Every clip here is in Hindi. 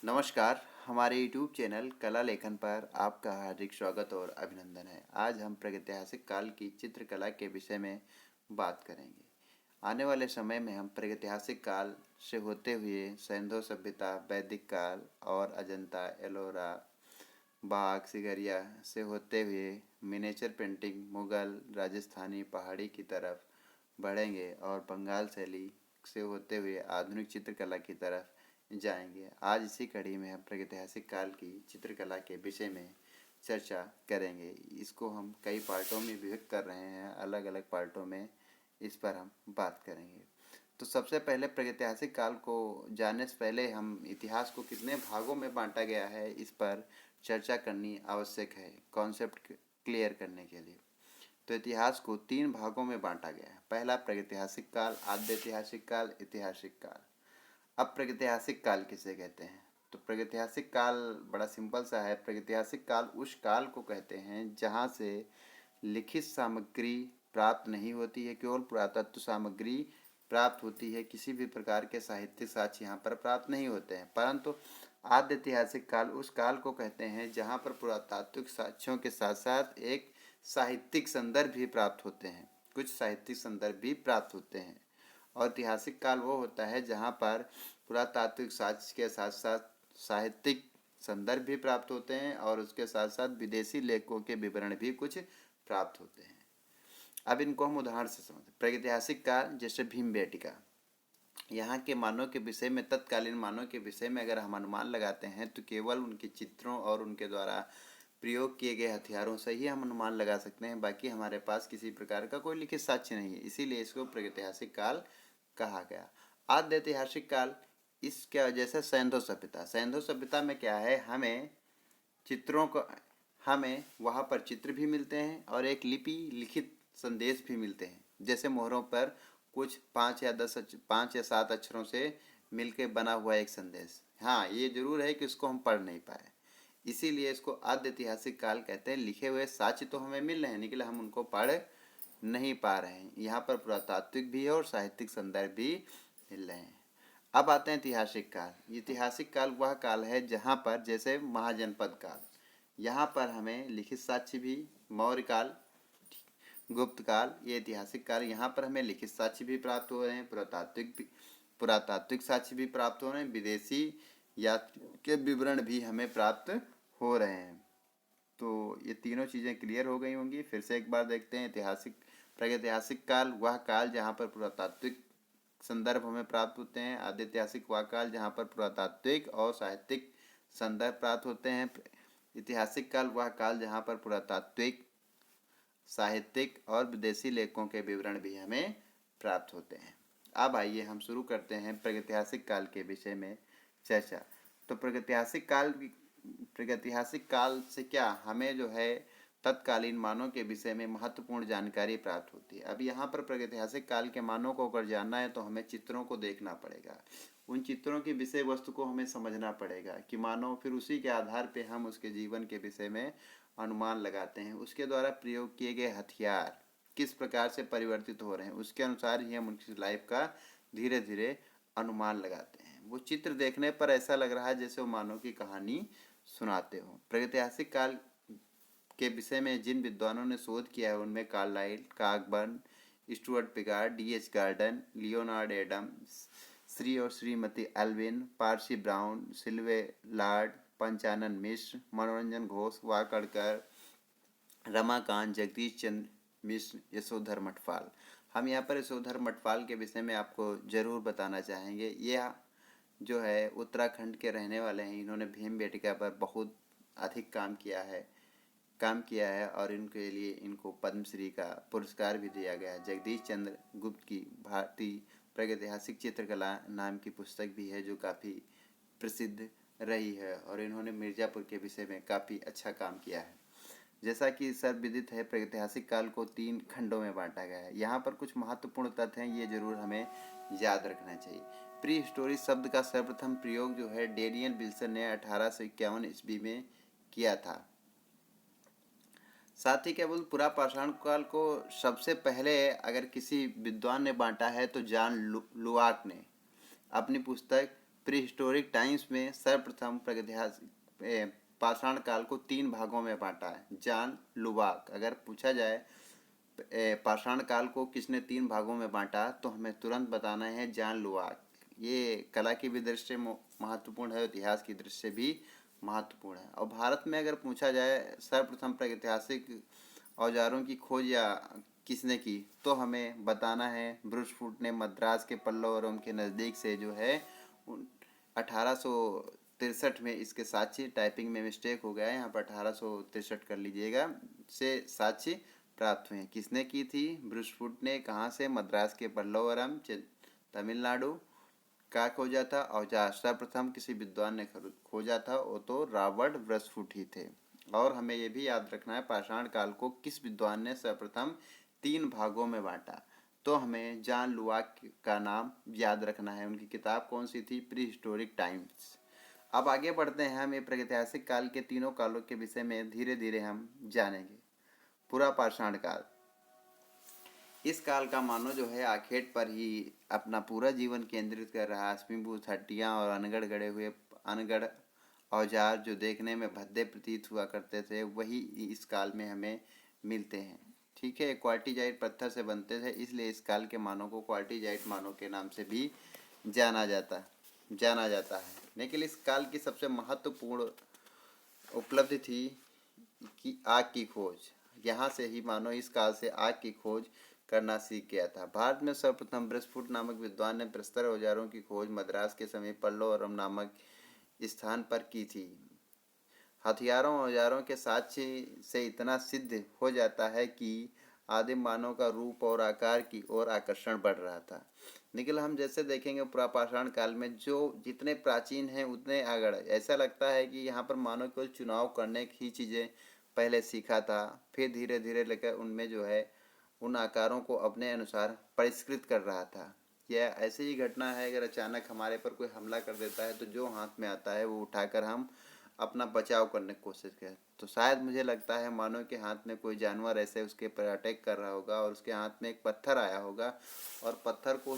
नमस्कार। हमारे YouTube चैनल कला लेखन पर आपका हार्दिक स्वागत और अभिनंदन है। आज हम प्रागैतिहासिक काल की चित्रकला के विषय में बात करेंगे। आने वाले समय में हम प्रागैतिहासिक काल से होते हुए सिंधु सभ्यता, वैदिक काल और अजंता, एलोरा, बाघ, सिगरिया से होते हुए मिनिएचर पेंटिंग, मुगल, राजस्थानी, पहाड़ी की तरफ बढ़ेंगे और बंगाल शैली से होते हुए आधुनिक चित्रकला की तरफ जाएंगे। आज इसी कड़ी में हम प्रागैतिहासिक काल की चित्रकला के विषय में चर्चा करेंगे। इसको हम कई पार्टों में विभक्त कर रहे हैं, अलग अलग पार्टों में इस पर हम बात करेंगे। तो सबसे पहले प्रागैतिहासिक काल को जानने से पहले हम इतिहास को कितने भागों में बांटा गया है इस पर चर्चा करनी आवश्यक है, कॉन्सेप्ट क्लियर करने के लिए। तो इतिहास को 3 भागों में बांटा गया है। पहला प्रागैतिहासिक काल, आद्य ऐतिहासिक काल, ऐतिहासिक काल। अब प्रागैतिहासिक काल किसे कहते हैं? तो प्रागैतिहासिक काल बड़ा सिंपल सा है। प्रागैतिहासिक काल उस काल को कहते हैं जहाँ से लिखित सामग्री प्राप्त नहीं होती है, केवल पुरातत्व सामग्री प्राप्त होती है। किसी भी प्रकार के साहित्यिक साक्ष्य यहाँ पर प्राप्त नहीं होते हैं। परंतु आद्य ऐतिहासिक काल उस काल को कहते हैं जहाँ पर पुरातात्विक साक्ष्यों के साथ साथ एक साहित्यिक संदर्भ भी प्राप्त होते हैं, कुछ साहित्यिक संदर्भ भी प्राप्त होते हैं। और ऐतिहासिक काल वो होता है जहाँ पर पुरातात्विक साक्ष्य के साथ साथ साहित्यिक संदर्भ भी प्राप्त होते हैं और उसके साथ साथ विदेशी लेखकों के विवरण भी कुछ प्राप्त होते हैं। अब इनको हम उदाहरण से समझते हैं। प्रागैतिहासिक काल जैसे भीमबेटका, यहाँ के मानव के विषय में, तत्कालीन मानव के विषय में अगर हम अनुमान लगाते हैं तो केवल उनके चित्रों और उनके द्वारा प्रयोग किए गए हथियारों से ही हम अनुमान लगा सकते हैं। बाकी हमारे पास किसी प्रकार का कोई लिखित साक्ष्य नहीं है, इसीलिए इसको प्रागैतिहासिक काल कहा गया। आद्य ऐतिहासिक काल इसके वजह से सिंधु सभ्यता। सिंधु सभ्यता में क्या है, हमें चित्रों को, हमें वहाँ पर चित्र भी मिलते हैं और एक लिपि, लिखित संदेश भी मिलते हैं। जैसे मोहरों पर कुछ 5 या 7 अक्षरों से मिलकर बना हुआ एक संदेश। हाँ, ये जरूर है कि उसको हम पढ़ नहीं पाए, इसीलिए इसको आद्य ऐतिहासिक काल कहते हैं। लिखे हुए साक्ष्य तो हमें मिल रहे हैं लेकिन हम उनको पढ़ नहीं पा रहे हैं। यहाँ पर पुरातात्विक भी है और साहित्यिक संदर्भ भी मिल रहे हैं। अब आते हैं ऐतिहासिक काल। ऐतिहासिक काल वह काल है जहाँ पर, जैसे महाजनपद काल, यहाँ पर हमें लिखित साक्ष्य भी, मौर्य काल, गुप्त काल, ये ऐतिहासिक काल, यहाँ पर हमें लिखित साक्ष्य भी प्राप्त हो रहे हैं, पुरातात्विक साक्ष्य भी प्राप्त हो रहे हैं, विदेशी यात्रियों के विवरण भी हमें प्राप्त हो रहे हैं। तो ये तीनों चीज़ें क्लियर हो गई होंगी। फिर से एक बार देखते हैं। प्रागैतिहासिक काल वह काल जहाँ पर पुरातात्विक संदर्भ हमें प्राप्त होते हैं। आद्य ऐतिहासिक वह काल जहाँ पर पुरातात्विक और साहित्यिक संदर्भ प्राप्त होते हैं। ऐतिहासिक काल वह काल जहाँ पर पुरातात्विक, साहित्यिक और विदेशी लेखकों के विवरण भी हमें प्राप्त होते हैं। अब आइए हम शुरू करते हैं प्रागैतिहासिक काल के विषय में चर्चा। तो प्रागैतिहासिक काल से क्या हमें जो है तत्कालीन मानव के विषय में महत्वपूर्ण जानकारी प्राप्त होती है। अब यहाँ पर प्रागैतिहासिक काल के मानव को अगर जानना है तो हमें चित्रों को देखना पड़ेगा, उन चित्रों की विषय वस्तु को हमें समझना पड़ेगा कि मानव, फिर उसी के आधार पे हम उसके जीवन के विषय में अनुमान लगाते हैं। उसके द्वारा प्रयोग किए गए हथियार किस प्रकार से परिवर्तित हो रहे हैं, उसके अनुसार ही हम उनकी लाइफ का धीरे धीरे अनुमान लगाते हैं। वो चित्र देखने पर ऐसा लग रहा है जैसे वो मानव की कहानी सुनाते हो। प्रागैतिहासिक काल के विषय में जिन विद्वानों ने शोध किया है उनमें Carlyle, Cockburn, Stuart Piggott, D.H. Gordon, Leonard Adams, Shri और श्रीमती एल्विन, पारसी ब्राउन, सिल्वे लार्ड, पंचानन मिश्र, मनोरंजन घोष, वाकड़कर, रमाकांत, जगदीश चंद्र मिश्र, यशोधर मठपाल। हम यहाँ पर यशोधर मठपाल के विषय में आपको जरूर बताना चाहेंगे। यह जो है उत्तराखंड के रहने वाले हैं। इन्होंने भीमबेटका पर बहुत अधिक काम किया है और इनके लिए इनको पद्मश्री का पुरस्कार भी दिया गया है। जगदीश चंद्र गुप्त की भारतीय प्रागैतिहासिक चित्रकला नाम की पुस्तक भी है जो काफ़ी प्रसिद्ध रही है और इन्होंने मिर्ज़ापुर के विषय में काफ़ी अच्छा काम किया है। जैसा कि सर्वविदित है, प्रागैतिहासिक काल को 3 खंडों में बांटा गया है। यहाँ पर कुछ महत्वपूर्ण तथ्य हैं, ये जरूर हमें याद रखना चाहिए। प्री हिस्टोरी शब्द का सर्वप्रथम प्रयोग जो है डेनियल विल्सन ने 1851 ईस्वी में किया था। साथ ही केवल पूरा पाषाण काल को सबसे पहले अगर किसी विद्वान ने बांटा है तो जॉन लुआक ने अपनी पुस्तक प्री हिस्टोरिक टाइम्स में सर्वप्रथम प्रागैतिहासिक पाषाण काल को 3 भागों में बांटा है। जॉन लुबाक, अगर पूछा जाए पाषाण काल को किसने 3 भागों में बांटा तो हमें तुरंत बताना है जॉन लुबाक। ये कला की भी दृष्टि से महत्वपूर्ण है, इतिहास की दृष्टि से भी महत्वपूर्ण है। और भारत में अगर पूछा जाए सर्वप्रथम प्रागैतिहासिक औजारों की खोज या किसने की तो हमें बताना है ब्रूस फूट ने मद्रास के पल्लवरम के नज़दीक से जो है 1863 में इसके साक्ष्य, टाइपिंग में मिस्टेक हो गया है, यहाँ पर 1863 कर लीजिएगा, से साक्ष्य प्राप्त हुए हैं। किसने की थी? ब्रूस फूट ने। कहाँ से? मद्रास के पल्लवरम, तमिलनाडु का खोजा था। औजार सर्वप्रथम किसी विद्वान ने खोजा था, वो तो रॉबर्ट ब्रसफुट ही थे। और हमें यह भी याद रखना है पाषाण काल को किस विद्वान ने सर्वप्रथम 3 भागों में बांटा, तो हमें जॉन लुबाक का नाम याद रखना है। उनकी किताब कौन सी थी? Pre historic times. अब आगे बढ़ते हैं, हम ये प्रागैतिहासिक काल के तीनों कालों के विषय में धीरे धीरे हम जानेंगे। पूरा पाषाण काल, इस काल का मानव जो है आखेट पर ही अपना पूरा जीवन केंद्रित कर रहा है। अश्मिभूत हड्डियां और अनगढ़ गड़े हुए अनगढ़ औजार जो देखने में भद्दे प्रतीत हुआ करते थे, वही इस काल में हमें मिलते हैं। ठीक है, क्वार्टिजाइट पत्थर से बनते थे, इसलिए इस काल के मानव को क्वार्टिजाइट मानव के नाम से भी जाना जाता है। लेकिन इस काल की सबसे महत्वपूर्ण उपलब्धि थी कि आग की खोज। यहाँ से ही मानो इस काल से आग की खोज करना सीख गया था। भारत में सर्वप्रथम ब्रसफुट नामक विद्वान ने प्रस्तर औजारों की खोज मद्रास के समीप पल्लवरम नामक स्थान पर की थी। हथियारों औजारों के साक्ष्य से इतना सिद्ध हो जाता है कि आदिम मानव का रूप और आकार की ओर आकर्षण बढ़ रहा था। लेकिन हम जैसे देखेंगे पुरापाषाण काल में जो जितने प्राचीन हैं उतने आगढ़, ऐसा लगता है कि यहाँ पर मानव केवल चुनाव करने की चीज़ें पहले सीखा था, फिर धीरे धीरे लेकर उनमें जो है उन आकारों को अपने अनुसार परिष्कृत कर रहा था। यह ऐसी ही घटना है, अगर अचानक हमारे पर कोई हमला कर देता है तो जो हाथ में आता है वो उठाकर हम अपना बचाव करने की कोशिश करें। तो शायद मुझे लगता है मानव के हाथ में कोई जानवर ऐसे उसके पर अटैक कर रहा होगा और उसके हाथ में एक पत्थर आया होगा और पत्थर को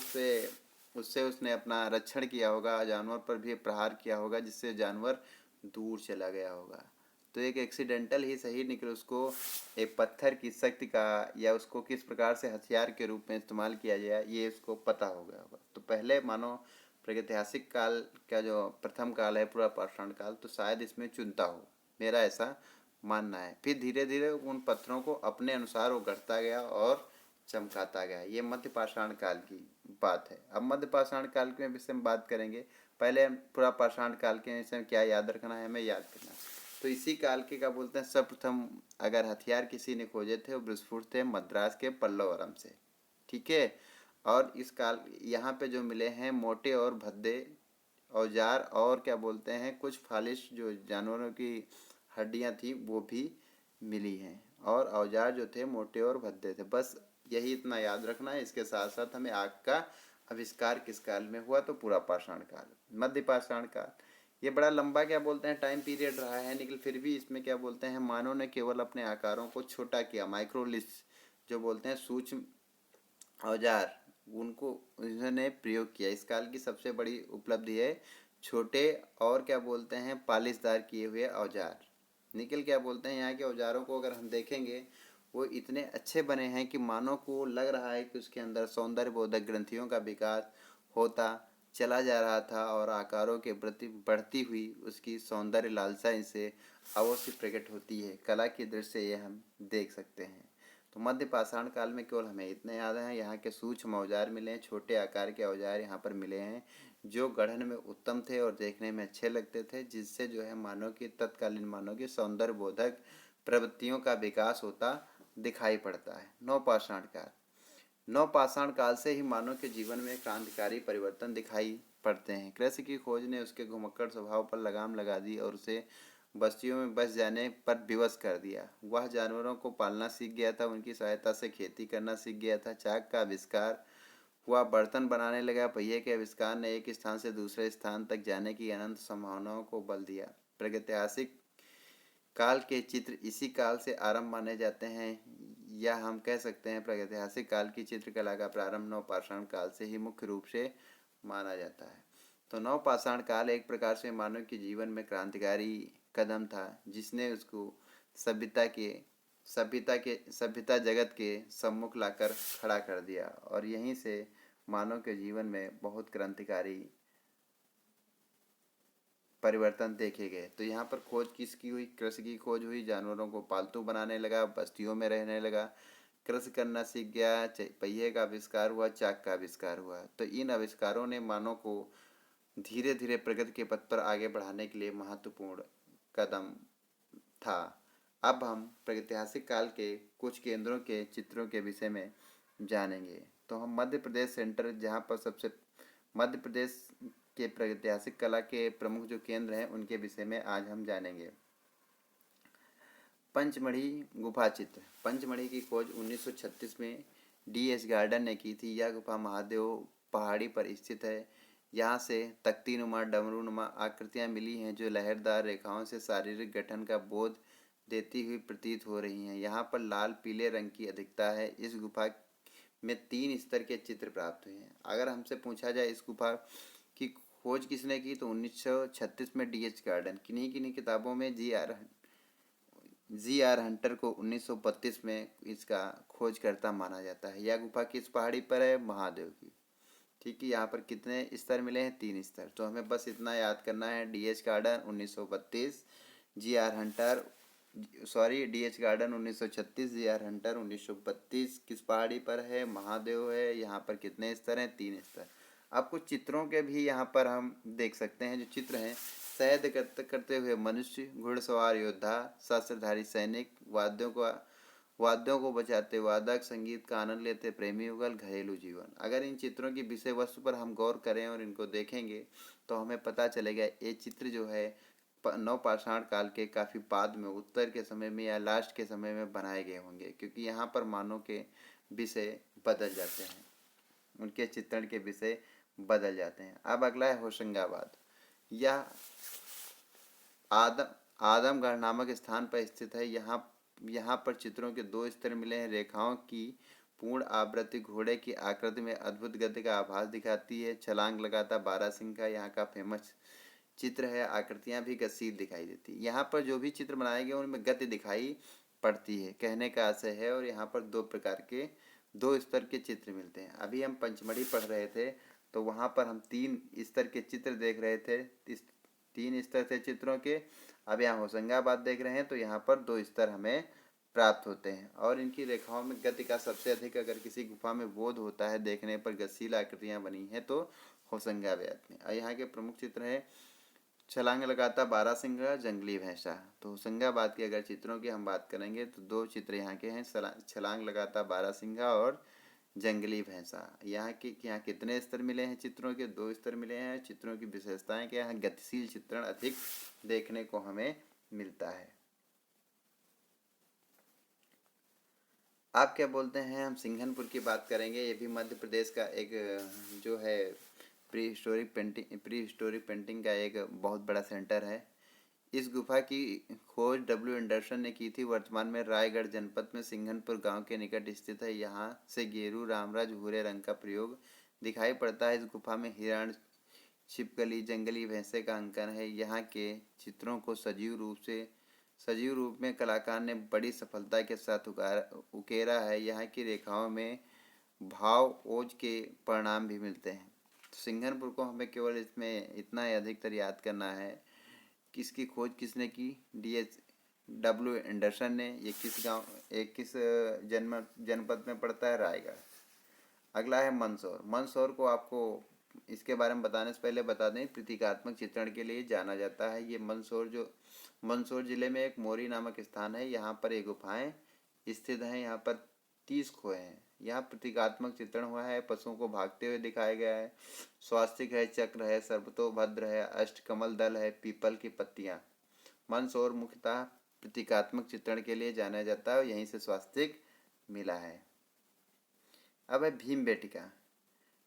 उससे उसने अपना रक्षण किया होगा, जानवर पर भी प्रहार किया होगा, जिससे जानवर दूर चला गया होगा। तो एक एक्सीडेंटल ही सही, निकल उसको एक पत्थर की शक्ति का या उसको किस प्रकार से हथियार के रूप में इस्तेमाल किया जाए ये उसको पता हो गया होगा। तो पहले मानो प्रागैतिहासिक काल का जो प्रथम काल है पूरा पाषाण काल, तो शायद इसमें चुनता हो, मेरा ऐसा मानना है। फिर धीरे धीरे उन पत्थरों को अपने अनुसार वो गढ़ता गया और चमकाता गया। ये मध्य पाषाण काल की बात है। अब मध्य पाषाण काल के विषय में बात करेंगे। पहले पूरा पाषाण काल के विषय में क्या याद रखना है, हमें याद करना है। तो इसी काल के क्या बोलते हैं, सर्वप्रथम अगर हथियार किसी ने खोजे थे वो ब्रसफुट थे मद्रास के पल्लवरम से। ठीक है, और इस काल यहाँ पे जो मिले हैं मोटे और भद्दे औजार और क्या बोलते हैं कुछ फालिश जो जानवरों की हड्डियाँ थी वो भी मिली हैं, और औजार जो थे मोटे और भद्दे थे। बस यही इतना याद रखना है। इसके साथ साथ हमें आग का आविष्कार किस काल में हुआ, तो पूरा पाषाण काल, मध्य पाषाण काल। ये बड़ा लंबा क्या बोलते हैं टाइम पीरियड रहा है, लेकिन फिर भी इसमें क्या बोलते हैं मानव ने केवल अपने आकारों को छोटा किया, माइक्रोलिथ जो बोलते हैं सूक्ष्म औजार, उनको इन्होंने प्रयोग किया। इस काल की सबसे बड़ी उपलब्धि है छोटे और क्या बोलते हैं पालिशदार किए हुए औजार। निकल क्या बोलते हैं यहाँ के औजारों को अगर हम देखेंगे वो इतने अच्छे बने हैं कि मानव को लग रहा है कि उसके अंदर सौंदर्य बोधक ग्रंथियों का विकास होता चला जा रहा था और आकारों के प्रति बढ़ती हुई उसकी सौंदर्य लालसा इसे अवश्य प्रकट होती है। कला की दृष्टि से ये हम देख सकते हैं। तो मध्य पाषाण काल में केवल हमें इतने याद हैं, यहाँ के सूक्ष्म औजार मिले हैं, छोटे आकार के औजार यहाँ पर मिले हैं जो गढ़न में उत्तम थे और देखने में अच्छे लगते थे, जिससे जो है मानव की तत्कालीन मानव की सौंदर्य बोधक प्रवृत्तियों का विकास होता दिखाई पड़ता है। नवपाषाण काल, नवपाषाण काल से ही मानव के जीवन में क्रांतिकारी परिवर्तन दिखाई पड़ते हैं। कृषि की खोज ने उसके घुमक्कड़ स्वभाव पर लगाम लगा दी और उसे बस्तियों में बस जाने पर विवश कर दिया। वह जानवरों को पालना सीख गया था, उनकी सहायता से खेती करना सीख गया था। चाक का आविष्कार हुआ, बर्तन बनाने लगा। पहिए के आविष्कार ने एक स्थान से दूसरे स्थान तक जाने की अनंत संभावनाओं को बल दिया। प्रागैतिहासिक काल के चित्र इसी काल से आरंभ माने जाते हैं, या हम कह सकते हैं प्रागैतिहासिक काल की चित्रकला का प्रारंभ नवपाषाण काल से ही मुख्य रूप से माना जाता है। तो नवपाषाण काल एक प्रकार से मानव के जीवन में क्रांतिकारी कदम था, जिसने उसको सभ्यता के सभ्यता जगत के सम्मुख लाकर खड़ा कर दिया, और यहीं से मानव के जीवन में बहुत क्रांतिकारी परिवर्तन देखे गए। तो यहाँ पर खोज किसकी हुई? कृषि की खोज हुई। जानवरों को पालतू बनाने लगा, बस्तियों में रहने लगा, कृषि करना सीख गया, पहिए का आविष्कार हुआ, चाक का आविष्कार हुआ। तो इन आविष्कारों ने मानव को धीरे धीरे प्रगति के पथ पर आगे बढ़ाने के लिए महत्वपूर्ण कदम था। अब हम प्रागैतिहासिक काल के कुछ केंद्रों के चित्रों के विषय में जानेंगे। तो हम मध्य प्रदेश सेंटर, जहाँ पर सबसे मध्य प्रदेश के प्रागैतिहासिक कला के प्रमुख जो केंद्र हैं उनके विषय में आज हम जानेंगे। पंचमढ़ी गुफा चित्र। पंचमढ़ी की खोज 1936 में DS गार्डन ने की थी। यह गुफा महादेव पहाड़ी पर स्थित है। यहाँ से तख्तीनुमा डमरूनुमा आकृतियाँ मिली हैं, जो लहरदार रेखाओं से शारीरिक गठन का बोध देती हुई प्रतीत हो रही हैं। यहाँ पर लाल पीले रंग की अधिकता है। इस गुफा में 3 स्तर के चित्र प्राप्त हुए हैं। अगर हमसे पूछा जाए इस गुफा की खोज किसने की, तो 1936 में DS गार्डन। किन्हीं किन्हीं किताबों में जी आर हंटर को 1932 में इसका खोजकर्ता माना जाता है। यह गुफा किस पहाड़ी पर है? महादेव की। ठीक है, यहाँ पर कितने स्तर मिले हैं? 3 स्तर। तो हमें बस इतना याद करना है, DS garden 1932, DS garden 1936, G.R.. Hunter 1932। किस पहाड़ी पर है? महादेव है। यहाँ पर कितने स्तर हैं? 3 स्तर। अब कुछ चित्रों के भी यहाँ पर हम देख सकते हैं। जो चित्र हैं, शयद करते हुए मनुष्य, घुड़सवार योद्धा, शस्त्रधारी सैनिक, वाद्यों को बजाते वादक, संगीत का आनंद लेते प्रेमी युगल, घरेलू जीवन। अगर इन चित्रों की विषय वस्तु पर हम गौर करें और इनको देखेंगे तो हमें पता चलेगा ये चित्र जो है नवपाषाण काल के काफ़ी बाद में, उत्तर के समय में या लास्ट के समय में बनाए गए होंगे, क्योंकि यहाँ पर मानव के विषय बदल जाते हैं, उनके चित्रण के विषय बदल जाते हैं। अब अगला है होशंगाबाद। यह आदमगढ़ नामक स्थान पर स्थित है। यहाँ पर चित्रों के 2 स्तर मिले हैं। रेखाओं की पूर्ण आवृत्ति घोड़े की आकृति में अद्भुत गति का आभास दिखाती है। छलांग लगाता बारहसिंघा यहाँ का फेमस चित्र है। आकृतियाँ भी गतिशील दिखाई देती है। यहाँ पर जो भी चित्र बनाए गए उनमें गति दिखाई पड़ती है, कहने का आशय है। और यहाँ पर 2 प्रकार के 2 स्तर के चित्र मिलते हैं। अभी हम पंचमढ़ी पढ़ रहे थे तो वहाँ पर हम 3 स्तर के चित्र देख रहे थे, 3 स्तर थे चित्रों के। अब यहाँ होशंगाबाद देख रहे हैं तो यहाँ पर 2 स्तर हमें प्राप्त होते हैं। और इनकी रेखाओं में गति का सबसे अधिक अगर किसी गुफा में बोध होता है, देखने पर गतिशील आकृतियाँ बनी हैं, तो होशंगाबाद में। और यहाँ के प्रमुख चित्र हैं छलांग लगाता बारहसिंघा, जंगली भैंसा। तो होशंगाबाद के अगर चित्रों की हम बात करेंगे तो 2 चित्र यहाँ के हैं, छलांग लगाता बारहसिंघा और जंगली भैंसा। यहाँ कितने स्तर मिले हैं चित्रों के? 2 स्तर मिले हैं। चित्रों की विशेषताएं क्या है? गतिशील चित्रण अधिक देखने को हमें मिलता है। आप क्या बोलते हैं? हम सिंघनपुर की बात करेंगे। ये भी मध्य प्रदेश का एक जो है प्री हिस्टोरिक पेंटिंग का एक बहुत बड़ा सेंटर है। इस गुफा की खोज W. एंडरसन ने की थी। वर्तमान में रायगढ़ जनपद में सिंघनपुर गांव के निकट स्थित है। यहाँ से गेरू रामराज भूरे रंग का प्रयोग दिखाई पड़ता है। इस गुफा में हिरण, छिपकली, जंगली भैंसे का अंकन है। यहाँ के चित्रों को सजीव रूप में कलाकार ने बड़ी सफलता के साथ उकेरा है। यहाँ की रेखाओं में भाव ओज के परिणाम भी मिलते हैं। सिंघनपुर को हमें केवल इसमें इतना ही अधिकतर याद करना है कि इसकी खोज किसने की? W. एंडरसन ने। ये किस जनपद में पड़ता है? रायगढ़। अगला है मंदसौर। मंदसौर को आपको इसके बारे में बताने से पहले बता दें, प्रतीकात्मक चित्रण के लिए जाना जाता है। ये मंदसौर जिले में एक मोरी नामक स्थान है। यहाँ पर ये गुफाएं स्थित हैं। यहाँ पर 30 खोए हैं। यहाँ प्रतीकात्मक चित्रण हुआ है। पशुओं को भागते हुए दिखाया गया है। स्वास्तिक है, चक्र है, सर्वतोभद्र है, अष्टकमल दल है, पीपल की पत्तियां। मंदसौर मुख्यतः प्रतीकात्मक चित्रण के लिए जाना जाता है और यहीं से स्वास्तिक मिला है। अब है भीमबेटका।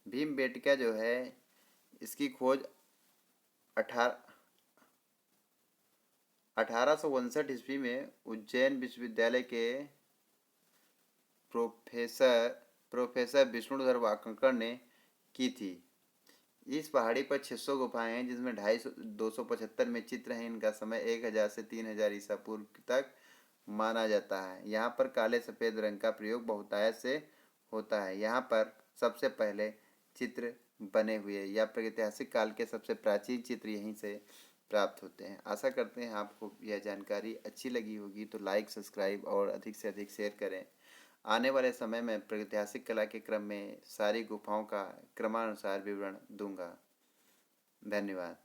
भीमबेटका जो है, इसकी खोज 1859 ईस्वी में उज्जैन विश्वविद्यालय के प्रोफेसर विष्णुधर वाकणकर ने की थी। इस पहाड़ी पर 600 गुफाएं हैं, जिसमें 275 में चित्र हैं। इनका समय 1000 से 3000 ईसा पूर्व तक माना जाता है। यहाँ पर काले सफ़ेद रंग का प्रयोग बहुतायत से होता है। यहाँ पर सबसे पहले चित्र बने हुए या प्रागैतिहासिक काल के सबसे प्राचीन चित्र यहीं से प्राप्त होते हैं। आशा करते हैं आपको यह जानकारी अच्छी लगी होगी, तो लाइक, सब्सक्राइब और अधिक से अधिक शेयर करें। आने वाले समय में प्रागैतिहासिक कला के क्रम में सारी गुफाओं का क्रमानुसार विवरण दूंगा। धन्यवाद।